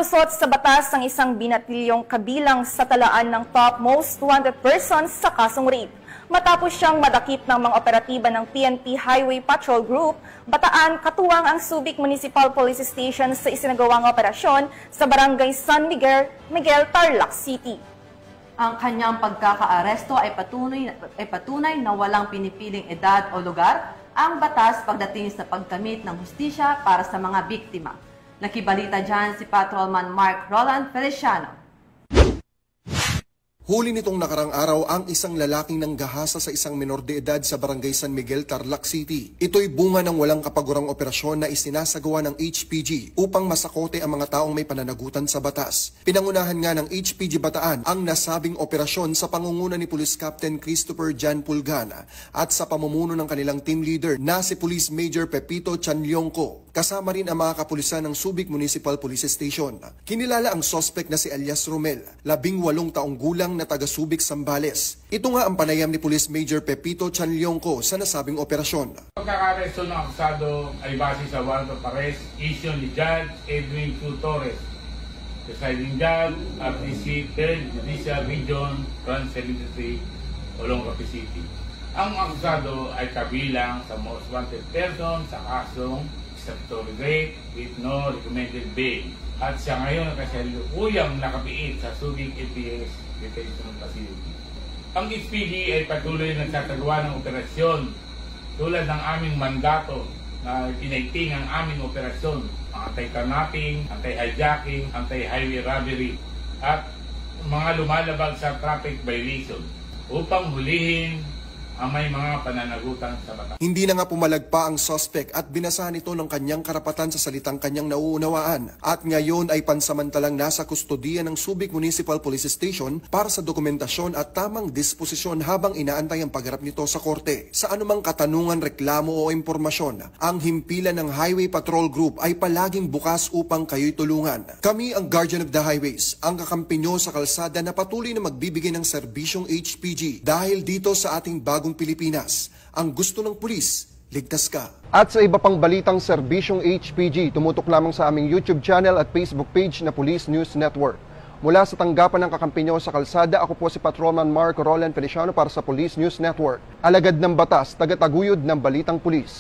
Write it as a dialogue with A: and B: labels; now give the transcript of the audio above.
A: Nalusot sa batas ang isang binatilyong kabilang sa talaan ng top most wanted persons sa kasong rape. Matapos siyang madakip ng mga operatiba ng PNP Highway Patrol Group, Bataan katuwang ang Subic Municipal Police Station sa isinagawang operasyon sa Barangay San Miguel, Tarlac City.
B: Ang kanyang pagkakaaresto ay patunay na walang pinipiling edad o lugar ang batas pagdating sa pagkamit ng hustisya para sa mga biktima. Nakibalita dyan si Patrolman Mark Roland Feliciano.
C: Huli nitong nakarang araw ang isang lalaking nanggahasa sa isang menor de edad sa Barangay San Miguel, Tarlac City. Ito'y bunga ng walang kapagurang operasyon na isinasagawa ng HPG upang masakote ang mga taong may pananagutan sa batas. Pinangunahan nga ng HPG Bataan ang nasabing operasyon sa pangunguna ni Police Captain Christopher Jan Pulgana at sa pamumuno ng kanilang team leader na si Police Major Pepito Chanlyongco. Kasama rin ang mga kapulisan ng Subic Municipal Police Station. Kinilala ang suspect na si Elias Romel, 18 taong gulang na taga Subic, Zambales. Ito nga ang panayam ni Police Major Pepito Chanlyongco sa nasabing operasyon.
D: Pagkakaresto ng akusado ay base sa warrant of arrest issue ni Judge Edwin Q. Torres, presiding judge of the 3rd Judicial Region, Branch 73, Olongapo City. Ang akusado ay kabilang sa most wanted person sa kasong statutory rape with no recommended bail. At siya ngayon kasalukuyang nakapiit sa Subic LPS Detention Facility. Ang HPG ay patuloy nagsasagawa ng operasyon tulad ng aming mandato na pinaiting ang aming operasyon, anti-kidnapping, anti-hijacking, anti-highway robbery at mga lumalabag sa traffic violation upang hulihin ang may mga pananagutan sa batas.
C: Hindi na nga pumalagpa ang suspect at binasahan ito ng kanyang karapatan sa salitang kanyang nauunawaan at ngayon ay pansamantalang nasa kustodiya ng Subic Municipal Police Station para sa dokumentasyon at tamang disposisyon habang inaantay ang pagharap nito sa korte. Sa anumang katanungan, reklamo o impormasyon, ang himpilan ng Highway Patrol Group ay palaging bukas upang kayo'y tulungan. Kami ang Guardian of the Highways, ang kakampi nyo sa kalsada na patuloy na magbibigay ng serbisyong HPG dahil dito sa ating bagong Pilipinas, ang gusto ng pulis, ligtas ka. At sa iba pang balitang serbisyong HPG, tumutok lamang sa aming YouTube channel at Facebook page na Police News Network. Mula sa tanggapan ng kakampi nyo sa kalsada, ako po si Patrolman Mark Roland Feliciano para sa Police News Network. Alagad ng batas, tagataguyod ng balitang pulis.